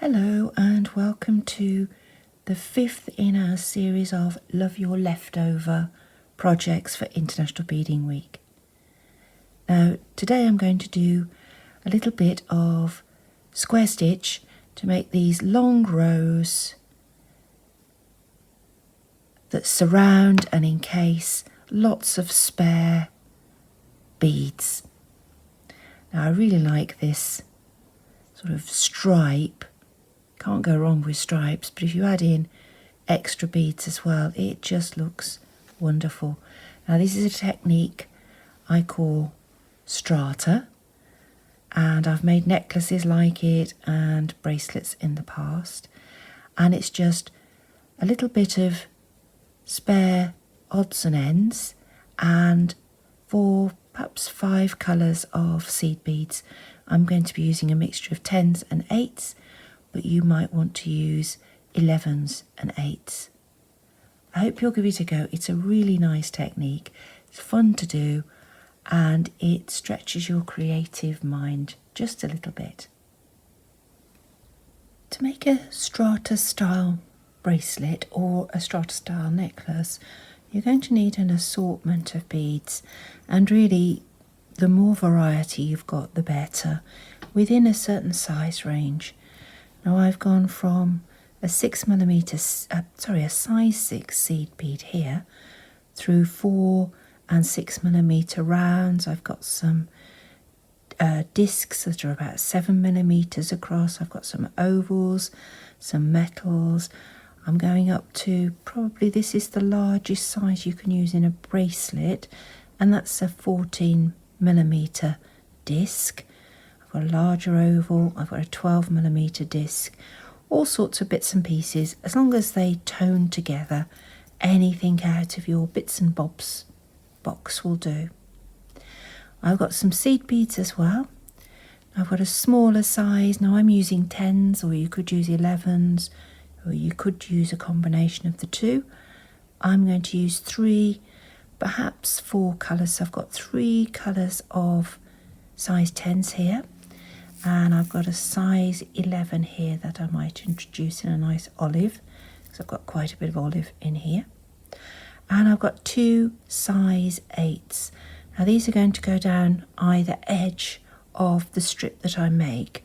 Hello and welcome to the 5th in our series of Love Your Leftover projects for International Beading Week. Now today I'm going to do a little bit of square stitch to make these long rows that surround and encase lots of spare beads. Now I really like this sort of stripe. Can't go wrong with stripes, but if you add in extra beads as well, it just looks wonderful. Now this is a technique I call strata, and I've made necklaces like it and bracelets in the past, and it's just a little bit of spare odds and ends and perhaps 5 colours of seed beads. I'm going to be using a mixture of 10s and 8s, but you might want to use 11s and 8s. I hope you'll give it a go. It's a really nice technique. It's fun to do and it stretches your creative mind just a little bit. To make a strata style bracelet or a strata style necklace, you're going to need an assortment of beads, and really the more variety you've got the better, within a certain size range. Now I've gone from a size 6 seed bead here through 4 and 6mm rounds. I've got some discs that are about 7mm across. I've got some ovals, some metals. I'm going up to probably, this is the largest size you can use in a bracelet, and that's a 14mm disc. I've got a larger oval, I've got a 12mm disc, all sorts of bits and pieces. As long as they tone together, anything out of your bits and bobs box will do. I've got some seed beads as well. I've got a smaller size. Now I'm using 10s, or you could use 11s, or you could use a combination of the two. I'm going to use 3, perhaps 4 colours. So I've got 3 colours of size 10s here, and I've got a size 11 here that I might introduce in a nice olive, because I've got quite a bit of olive in here. And I've got 2 size 8s. Now these are going to go down either edge of the strip that I make.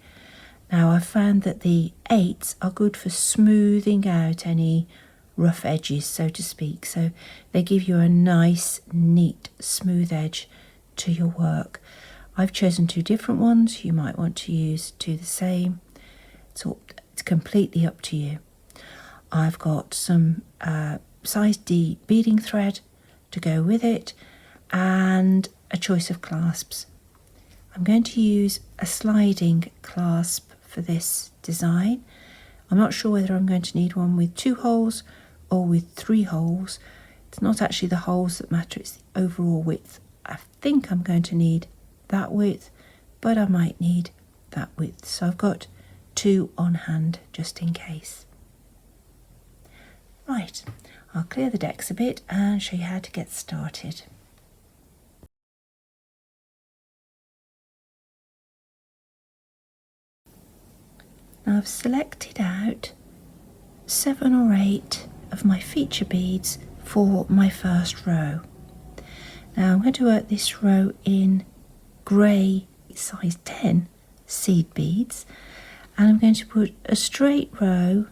Now I've found that the 8s are good for smoothing out any rough edges, so to speak, so they give you a nice, neat, smooth edge to your work. I've chosen 2 different ones. You might want to use 2 the same. It's completely up to you. I've got some size D beading thread to go with it, and a choice of clasps. I'm going to use a sliding clasp for this design. I'm not sure whether I'm going to need one with 2 holes or with 3 holes. It's not actually the holes that matter, it's the overall width. I think I'm going to need that width, but I might need that width. So I've got 2 on hand just in case. Right, I'll clear the decks a bit and show you how to get started. Now I've selected out 7 or 8 of my feature beads for my first row. Now I'm going to work this row in grey size 10 seed beads, and I'm going to put a straight row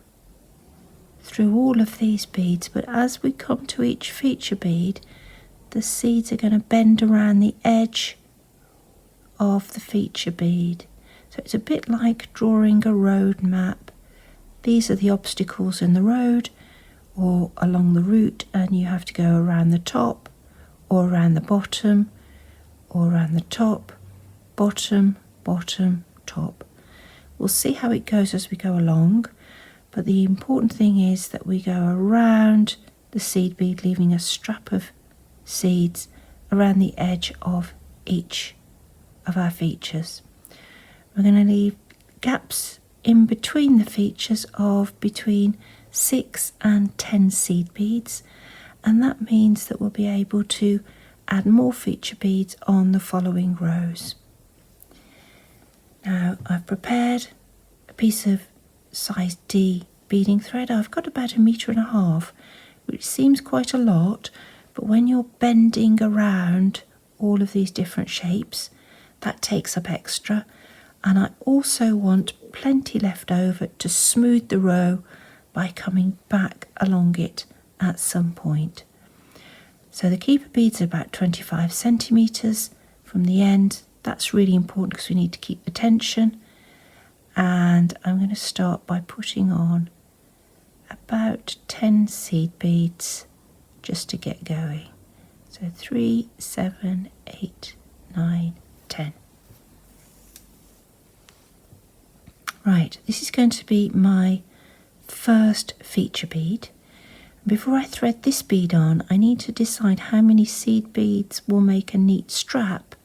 through all of these beads, but as we come to each feature bead, the seeds are going to bend around the edge of the feature bead. So it's a bit like drawing a road map. These are the obstacles in the road or along the route, and you have to go around the top or around the bottom or around the top, bottom, bottom, top. We'll see how it goes as we go along, but the important thing is that we go around the seed bead, leaving a strap of seeds around the edge of each of our features. We're going to leave gaps in between the features of between 6 and 10 seed beads, and that means that we'll be able to add more feature beads on the following rows. Now I've prepared a piece of size D beading thread. I've got about 1.5 meters, which seems quite a lot, but when you're bending around all of these different shapes, that takes up extra. And I also want plenty left over to smooth the row by coming back along it at some point. So the keeper beads are about 25 centimeters from the end. That's really important because we need to keep the tension. And I'm going to start by putting on about 10 seed beads just to get going. So 3, 7, 8, 9, 10. Right, this is going to be my first feature bead. Before I thread this bead on, I need to decide how many seed beads will make a neat strap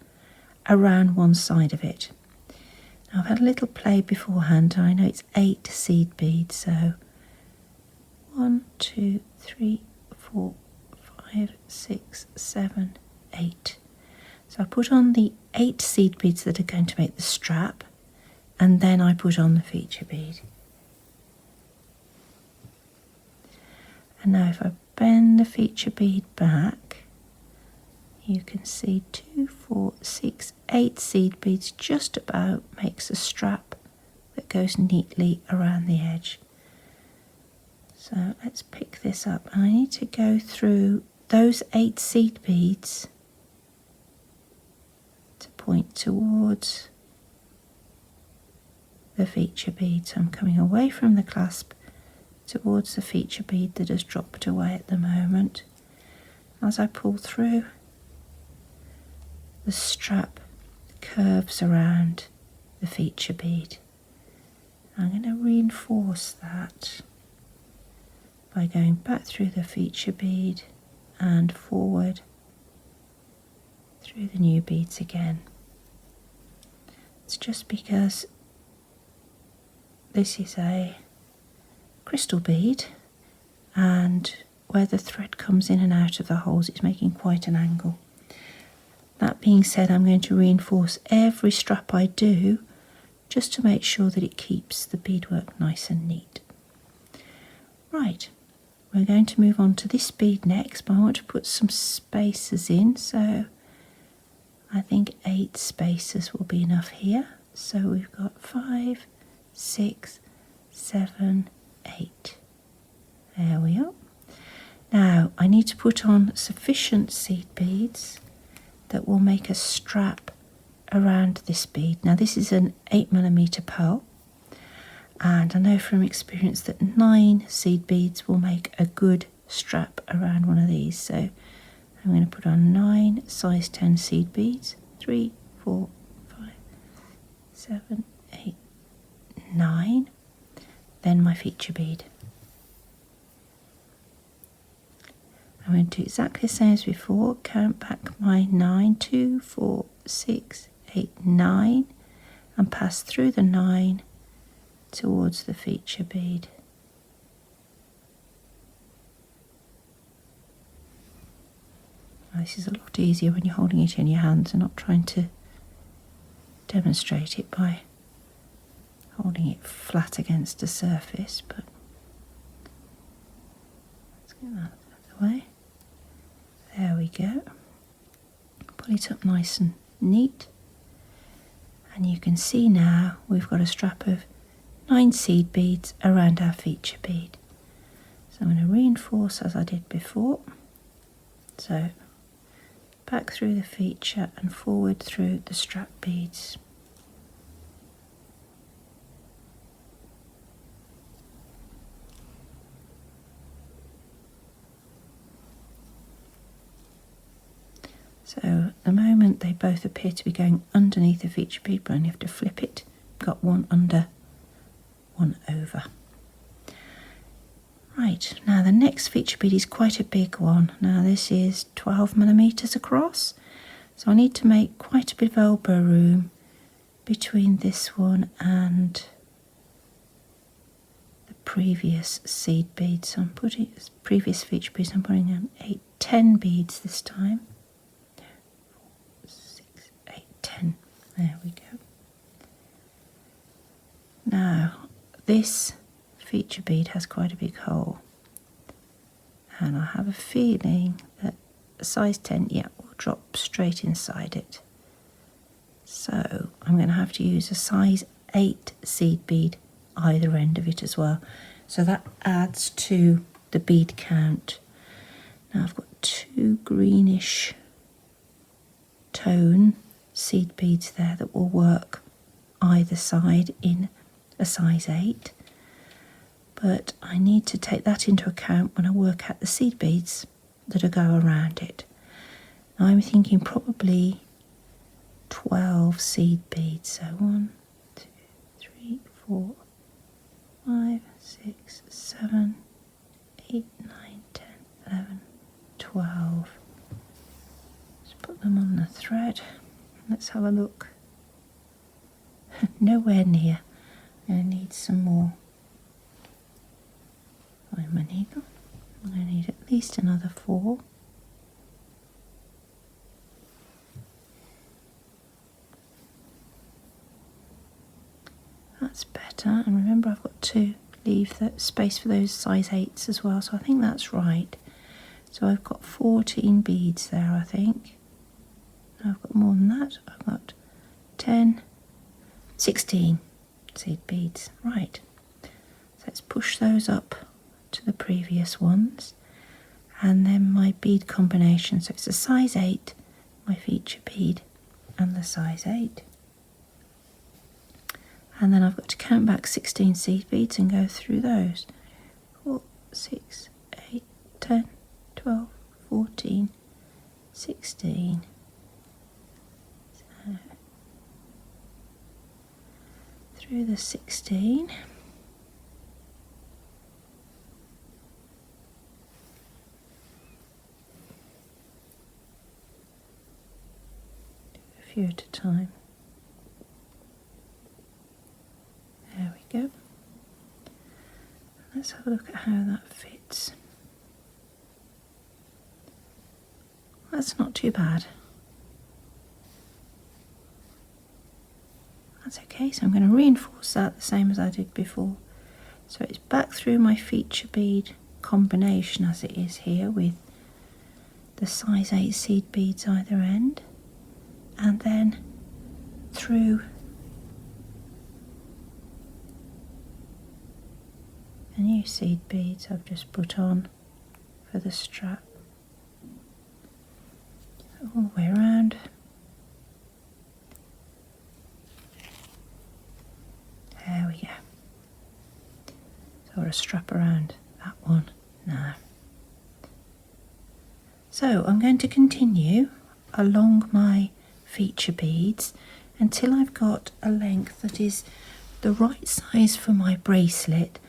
around one side of it. Now, I've had a little play beforehand, and I know it's 8 seed beads, so 1, 2, 3, 4, 5, 6, 7, 8. So I put on the 8 seed beads that are going to make the strap, and then I put on the feature bead. And now if I bend the feature bead back, you can see 2, 4, 6, 8 seed beads just about makes a strap that goes neatly around the edge. So let's pick this up, and I need to go through those 8 seed beads to point towards the feature bead. So I'm coming away from the clasp towards the feature bead that has dropped away at the moment. As I pull through, the strap curves around the feature bead. I'm going to reinforce that by going back through the feature bead and forward through the new beads again. It's just because this is a crystal bead, and where the thread comes in and out of the holes, it's making quite an angle. That being said, I'm going to reinforce every strap I do just to make sure that it keeps the beadwork nice and neat. Right, we're going to move on to this bead next, but I want to put some spacers in, so I think 8 spacers will be enough here. So we've got 5, 6, 7, 8. There we are. Now I need to put on sufficient seed beads that will make a strap around this bead. Now this is an 8mm pearl, and I know from experience that 9 seed beads will make a good strap around one of these. So I'm going to put on 9 size 10 seed beads. 3, 4, 5, 7, 8, 9. Then my feature bead. I'm going to do exactly the same as before. Count back my 9, 2, 4, 6, 8, 9, and pass through the 9 towards the feature bead. Now, this is a lot easier when you're holding it in your hands and not trying to demonstrate it by holding it flat against a surface, but let's get that out of the way. There we go. Pull it up nice and neat, and you can see now we've got a strap of 9 seed beads around our feature bead. So I'm going to reinforce as I did before. So back through the feature and forward through the strap beads. So at the moment they both appear to be going underneath the feature bead, but I only have to flip it. Got one under, one over. Right, now the next feature bead is quite a big one. Now this is 12mm across, so I need to make quite a bit of elbow room between this one and the previous seed bead. So I'm putting previous feature beads, I'm putting in 10 beads this time. 6, 8, 10. There we go. Now this feature bead has quite a big hole, and I have a feeling that a size 10, yeah, will drop straight inside it. So I'm going to have to use a size 8 seed bead either end of it as well. So that adds to the bead count. Now I've got 2 greenish tone seed beads there that will work either side in a size 8. But I need to take that into account when I work out the seed beads that'll go around it. Now I'm thinking probably 12 seed beads. So 1, 2, 3, 4, 5, 6, 7, 8, 9, 10, 11, 12. Let's put them on the thread. Let's have a look. Nowhere near. I'm going to need some more. Find my needle. I'm going to need at least another 4. That's better, and remember I've got to leave the space for those size 8s as well, so I think that's right. So I've got 14 beads there, I think. No, I've got more than that. I've got 10, 16 seed beads. Right, so let's push those up to the previous ones, and then my bead combination. So it's a size 8, my feature bead, and the size 8. And then I've got to count back 16 seed beads and go through those. 4, 6, 8, 10, 12, 14, 16. So, through the 16. Do a few at a time. There we go. Let's have a look at how that fits. That's not too bad. That's okay, so I'm going to reinforce that the same as I did before. So it's back through my feature bead combination as it is here, with the size 8 seed beads either end, and then through the new seed beads I've just put on for the strap. All the way around. There we go. So we'll strap around that one now. So I'm going to continue along my feature beads until I've got a length that is the right size for my bracelet,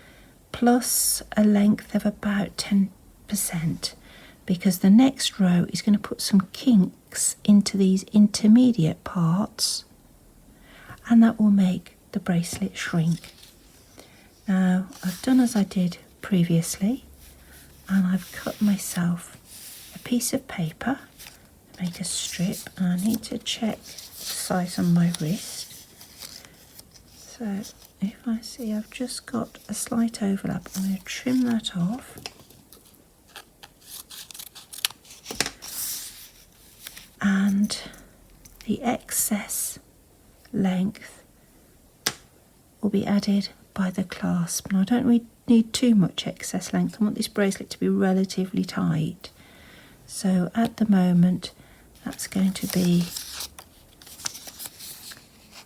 plus a length of about 10%, because the next row is going to put some kinks into these intermediate parts, and that will make the bracelet shrink. Now I've done as I did previously, and I've cut myself a piece of paper to make a strip, and I need to check the size on my wrist. So if I see I've just got a slight overlap, I'm going to trim that off. And the excess length will be added by the clasp. Now I don't need too much excess length. I want this bracelet to be relatively tight. So at the moment that's going to be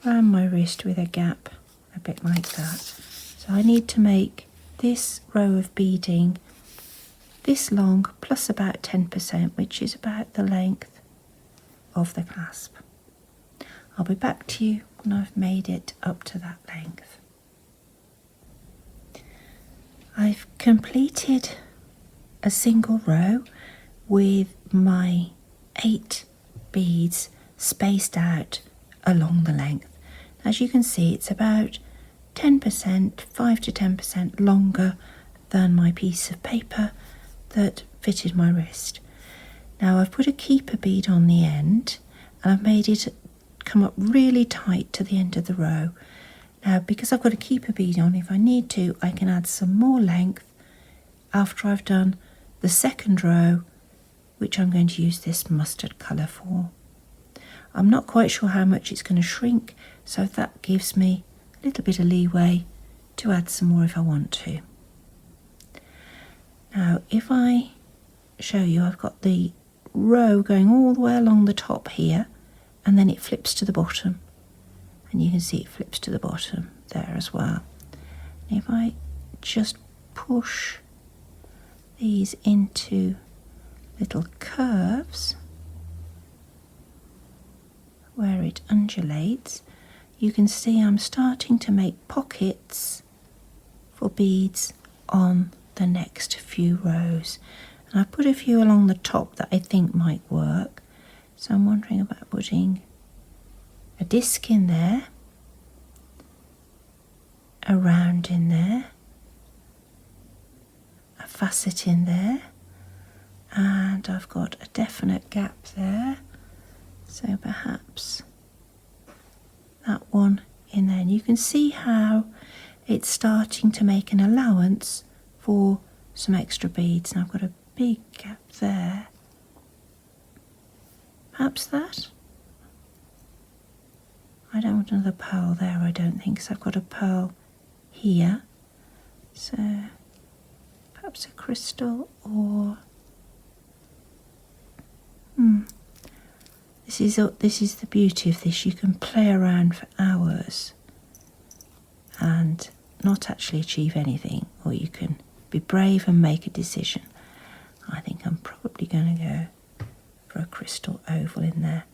around my wrist with a gap, a bit like that. So I need to make this row of beading this long plus about 10%, which is about the length of the clasp. I'll be back to you when I've made it up to that length. I've completed a single row with my 8 beads spaced out along the length. As you can see, it's about 10%, 5 to 10% longer than my piece of paper that fitted my wrist. Now I've put a keeper bead on the end, and I've made it come up really tight to the end of the row. Now, because I've got a keeper bead on, if I need to, I can add some more length after I've done the second row, which I'm going to use this mustard colour for. I'm not quite sure how much it's going to shrink, so that gives me a little bit of leeway to add some more if I want to. Now, if I show you, I've got the row going all the way along the top here, and then it flips to the bottom, and you can see it flips to the bottom there as well. And if I just push these into little curves where it undulates, you can see I'm starting to make pockets for beads on the next few rows. And I've put a few along the top that I think might work. So I'm wondering about putting a disc in there, a round in there, a facet in there, and I've got a definite gap there. So perhaps that one in there. And you can see how it's starting to make an allowance for some extra beads. And I've got a big gap there. Perhaps that. I don't want another pearl there, I don't think, so I've got a pearl here. So perhaps a crystal or this is the beauty of this. You can play around for hours and not actually achieve anything, or you can be brave and make a decision. I think I'm probably going to go for a crystal oval in there.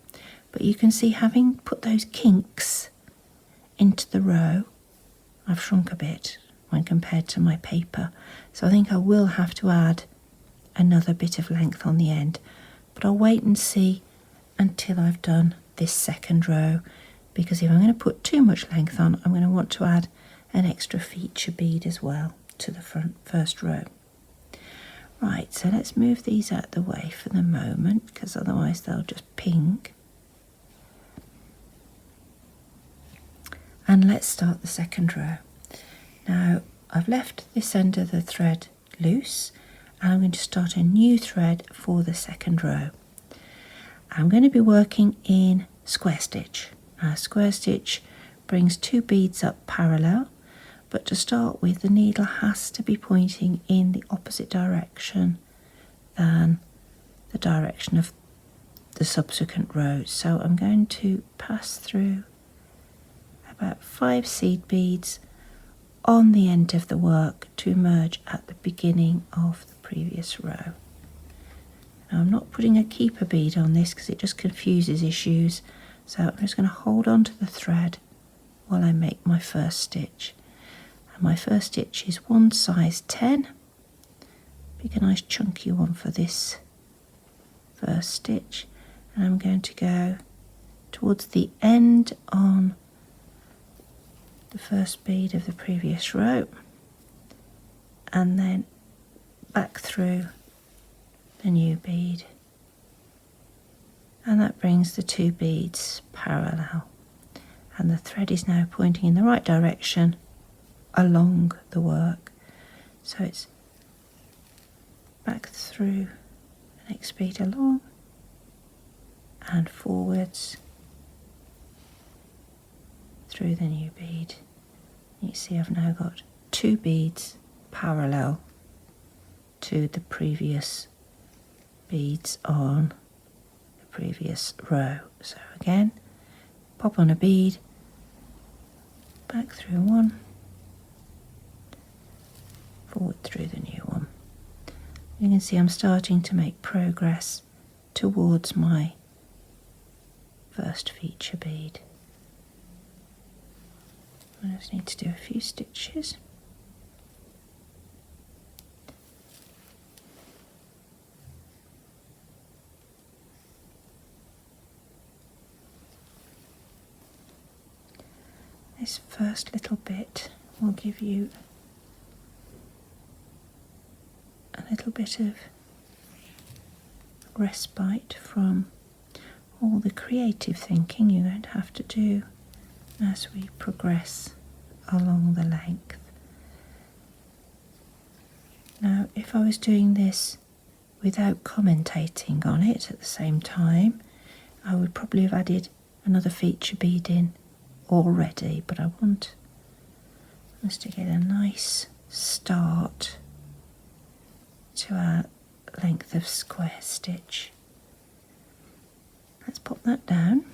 But you can see, having put those kinks into the row, I've shrunk a bit when compared to my paper. So I think I will have to add another bit of length on the end. But I'll wait and see until I've done this second row, because if I'm going to put too much length on, I'm going to want to add an extra feature bead as well to the first row. Right, so let's move these out of the way for the moment, because otherwise they'll just ping. And let's start the second row. Now, I've left this end of the thread loose, and I'm going to start a new thread for the second row. I'm going to be working in square stitch. Now, square stitch brings two beads up parallel, but to start with, the needle has to be pointing in the opposite direction than the direction of the subsequent rows. So I'm going to pass through about 5 seed beads on the end of the work to emerge at the beginning of the previous row. Now, I'm not putting a keeper bead on this because it just confuses issues, so I'm just going to hold on to the thread while I make my first stitch. And my first stitch is one size 10. Pick a nice chunky one for this first stitch, and I'm going to go towards the end on the first bead of the previous row, and then back through the new bead, and that brings the two beads parallel, and the thread is now pointing in the right direction along the work. So it's back through the next bead along and forwards through the new bead. You see I've now got two beads parallel to the previous beads on the previous row. So again, pop on a bead, back through one, forward through the new one. You can see I'm starting to make progress towards my first feature bead. I just need to do a few stitches. This first little bit will give you a little bit of respite from all the creative thinking you're going to have to do as we progress along the length. Now, if I was doing this without commentating on it at the same time, I would probably have added another feature bead in already, but I want us to get a nice start to our length of square stitch. Let's pop that down.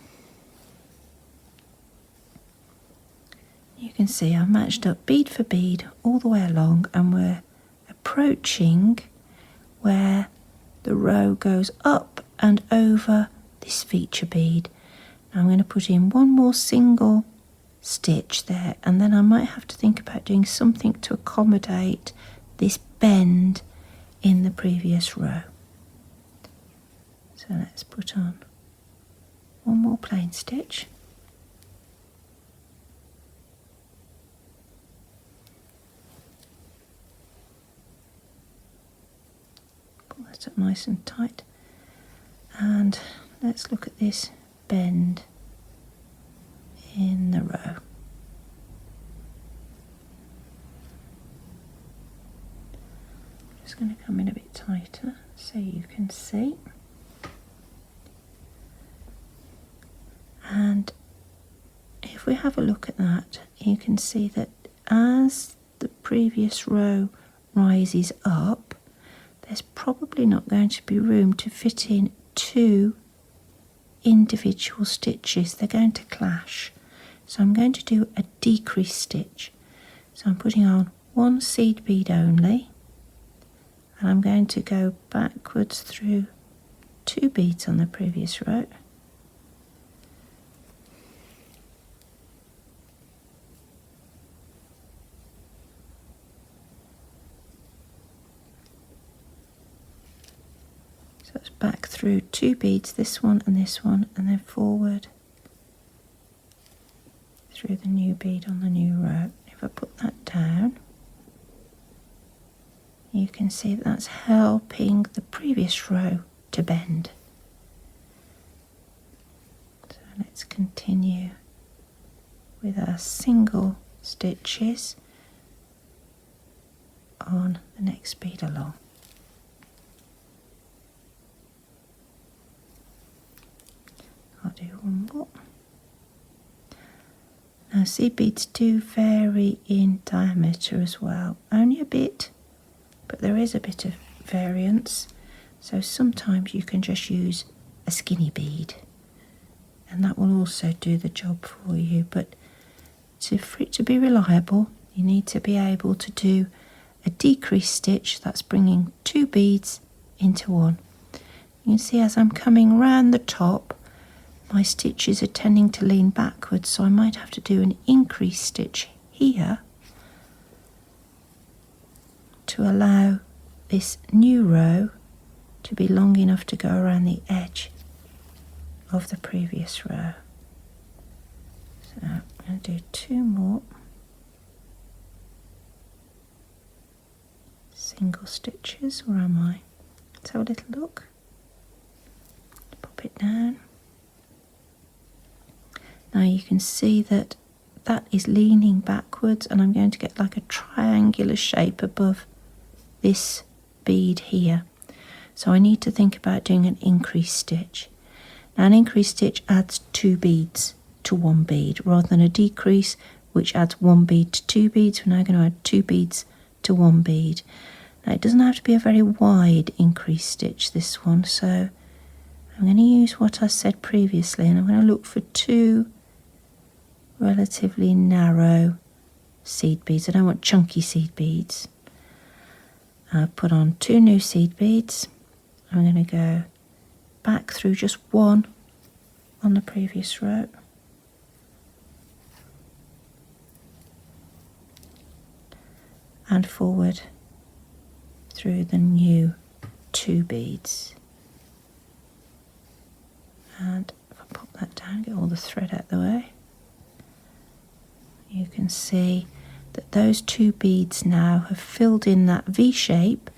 You can see I've matched up bead for bead all the way along, and we're approaching where the row goes up and over this feature bead. Now I'm going to put in one more single stitch there, and then I might have to think about doing something to accommodate this bend in the previous row. So let's put on one more plain stitch. Pull that up nice and tight, and let's look at this bend in the row. Just going to come in a bit tighter so you can see. And if we have a look at that, you can see that as the previous row rises up, there's probably not going to be room to fit in two individual stitches. They're going to clash. So I'm going to do a decrease stitch. So I'm putting on one seed bead only, and I'm going to go backwards through 2 beads on the previous row. So it's back through 2 beads, this one, and then forward through the new bead on the new row. If I put that down, you can see that that's helping the previous row to bend. So let's continue with our single stitches on the next bead along. I'll do one more. Now seed beads do vary in diameter as well, only a bit, but there is a bit of variance. So sometimes you can just use a skinny bead and that will also do the job for you, but for it to be reliable you need to be able to do a decrease stitch. That's bringing 2 beads into one. You can see as I'm coming round the top, my stitches are tending to lean backwards, so I might have to do an increase stitch here to allow this new row to be long enough to go around the edge of the previous row. So I'm going to do 2 more single stitches. Where am I? Let's have a little look. Pop it down. Now you can see that that is leaning backwards, and I'm going to get like a triangular shape above this bead here. So I need to think about doing an increase stitch. Now an increase stitch adds 2 beads to 1 bead rather than a decrease which adds 1 bead to 2 beads. We're now going to add 2 beads to 1 bead. Now it doesn't have to be a very wide increase stitch, this one, so I'm going to use what I said previously, and I'm going to look for 2 relatively narrow seed beads. I don't want chunky seed beads. I've put on 2 new seed beads. I'm going to go back through just 1 on the previous row. And forward through the new 2 beads. And if I pop that down, get all the thread out of the way, you can see that those 2 beads now have filled in that V shape,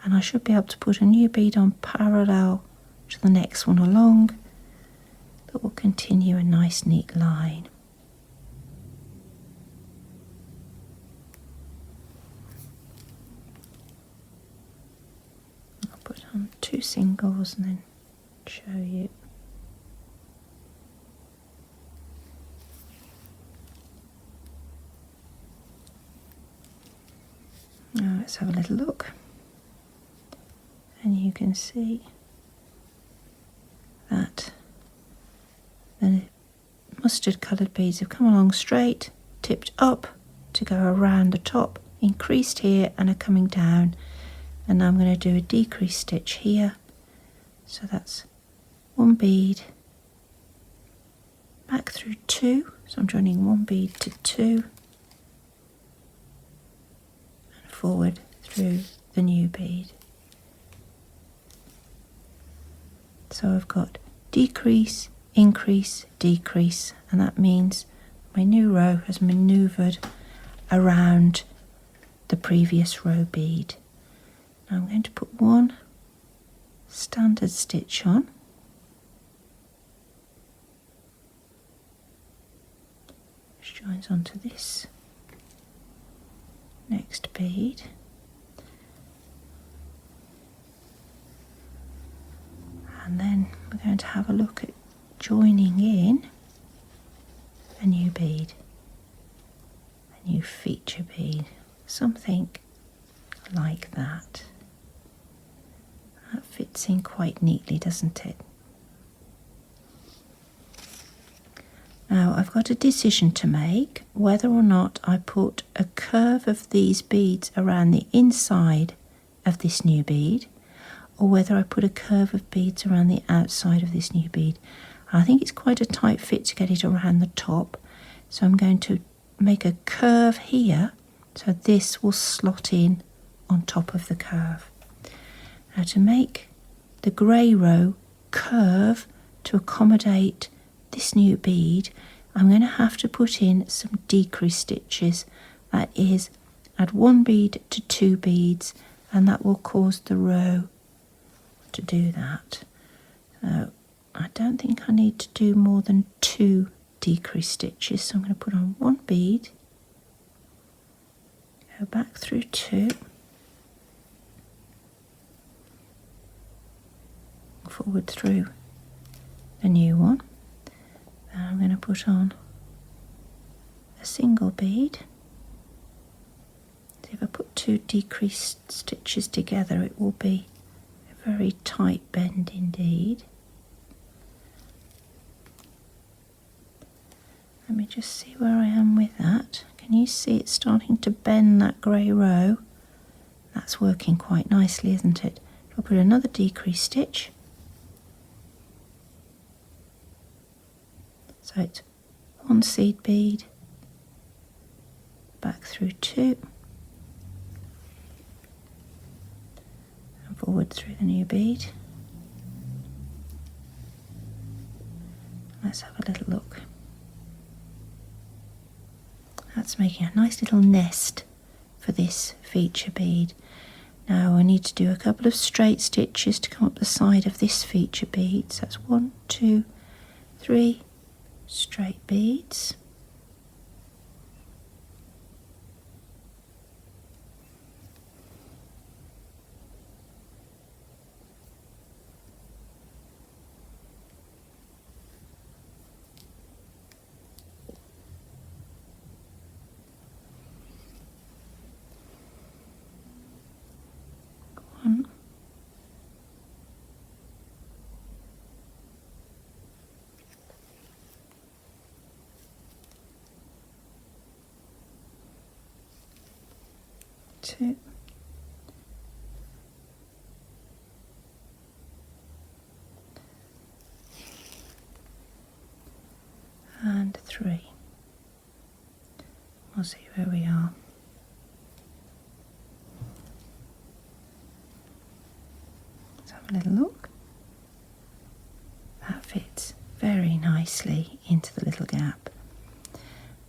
and I should be able to put a new bead on parallel to the next one along that will continue a nice neat line. on 2 singles and then show you. Now let's have a little look, and you can see that the mustard coloured beads have come along straight, tipped up to go around the top, increased here and are coming down, and now I'm going to do a decrease stitch here. So that's 1 bead, back through 2, so I'm joining 1 bead to 2 and forward through the new bead. So I've got decrease, increase, decrease, and that means my new row has manoeuvred around the previous row bead. Now I'm going to put 1 standard stitch on, which joins onto this next bead, and then we're going to have a look at joining in a new bead, a new feature bead, something like that. That fits in quite neatly, doesn't it? Now I've got a decision to make whether or not I put a curve of these beads around the inside of this new bead, or whether I put a curve of beads around the outside of this new bead. I think it's quite a tight fit to get it around the top, so I'm going to make a curve here, so this will slot in on top of the curve. Now to make the grey row curve to accommodate this new bead, I'm going to have to put in some decrease stitches. That is, add 1 bead to 2 beads, and that will cause the row to do that. So I don't think I need to do more than 2 decrease stitches, so I'm going to put on 1 bead, go back through 2, forward through the new one. Then I'm going to put on a single bead. So if I put 2 decreased stitches together, it will be a very tight bend indeed. Let me just see where I am with that. Can you see it's starting to bend that grey row? That's working quite nicely, isn't it? I'll put another decrease stitch. So it's 1 seed bead, back through 2, and forward through the new bead. Let's have a little look. That's making a nice little nest for this feature bead. Now I need to do a couple of straight stitches to come up the side of this feature bead. So that's 1, 2, 3 straight beads. One, 2, and 3. We'll see where we are. Let's have a little look. That fits very nicely into the little gap.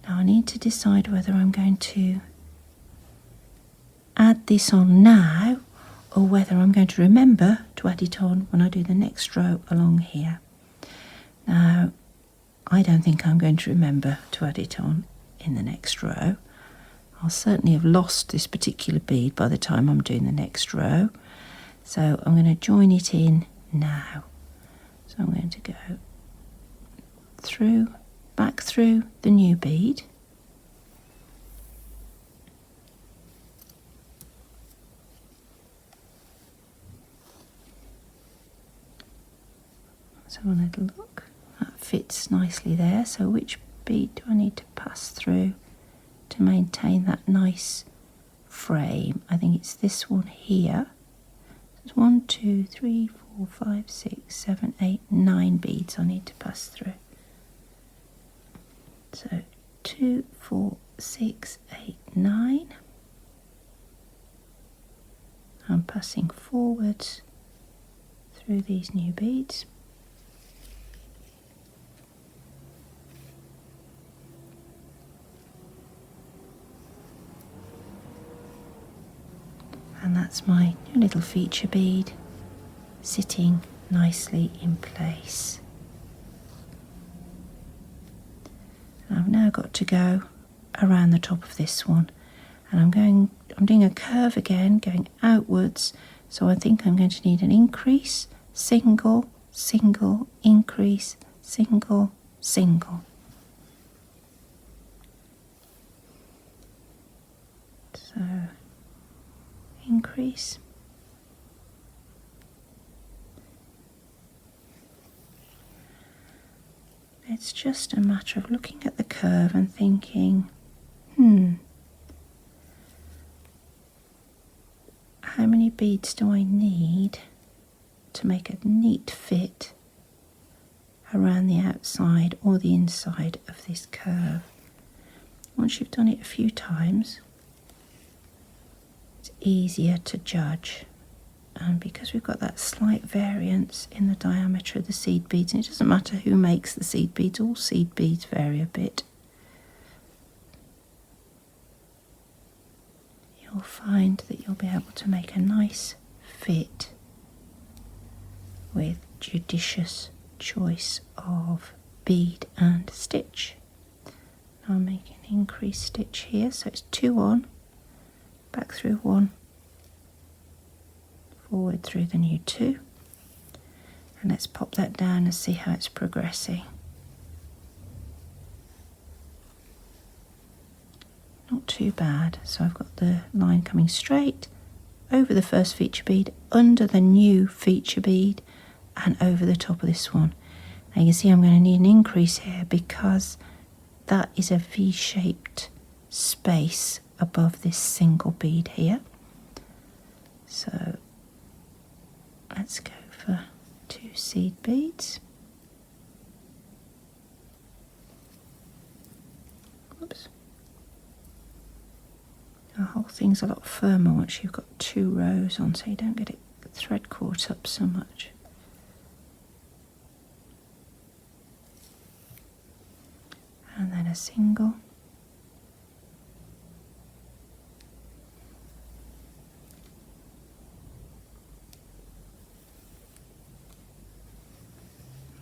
Now I need to decide whether I'm going to add this on now, or whether I'm going to remember to add it on when I do the next row along here. Now, I don't think I'm going to remember to add it on in the next row. I'll certainly have lost this particular bead by the time I'm doing the next row. So I'm going to join it in now. So I'm going to go through, back through the new bead. Let's have a little look. That fits nicely there. So which bead do I need to pass through to maintain that nice frame? I think it's this one here. There's 1, 2, 3, 4, 5, 6, 7, 8, 9 beads I need to pass through. So 2, 4, 6, 8, 9. I'm passing forwards through these new beads. And that's my new little feature bead sitting nicely in place. And I've now got to go around the top of this one, and I'm doing a curve again, going outwards, so I think I'm going to need an increase, single, single, increase, single, single. So increase, it's just a matter of looking at the curve and thinking, how many beads do I need to make a neat fit around the outside or the inside of this curve? Once you've done it a few times, it's easier to judge. And because we've got that slight variance in the diameter of the seed beads, and it doesn't matter who makes the seed beads, all seed beads vary a bit, you'll find that you'll be able to make a nice fit with judicious choice of bead and stitch. Now I'm making an increased stitch here, so it's 2 on, back through 1, forward through the new 2, and let's pop that down and see how it's progressing. Not too bad. So I've got the line coming straight over the first feature bead, under the new feature bead, and over the top of this one. Now you can see I'm going to need an increase here because that is a V-shaped space above this single bead here. So let's go for 2 seed beads. Oops. The whole thing's a lot firmer once you've got 2 rows on, so you don't get it thread caught up so much. And then a single.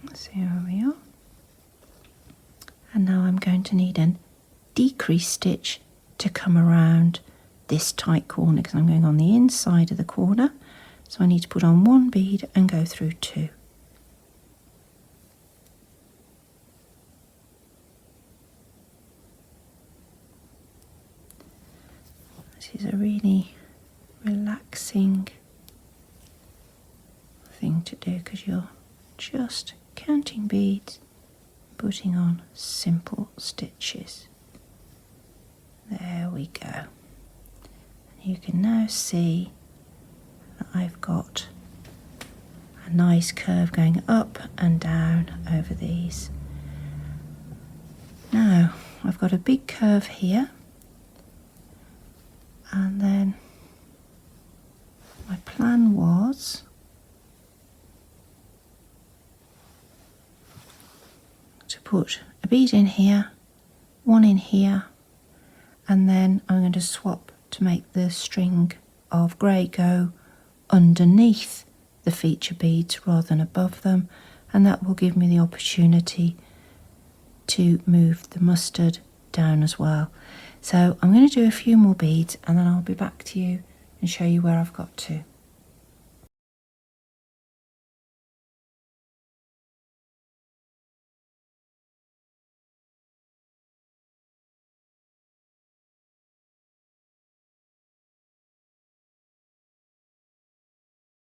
Let's see where we are. And now I'm going to need a decrease stitch to come around this tight corner because I'm going on the inside of the corner. So I need to put on 1 bead and go through 2. This is a really relaxing thing to do because you're just counting beads, putting on simple stitches. There we go. And you can now see that I've got a nice curve going up and down over these. Now I've got a big curve here, and then my plan was to put a bead in here, 1 in here, and then I'm going to swap to make the string of grey go underneath the feature beads rather than above them, and that will give me the opportunity to move the mustard down as well. So I'm going to do a few more beads and then I'll be back to you and show you where I've got to.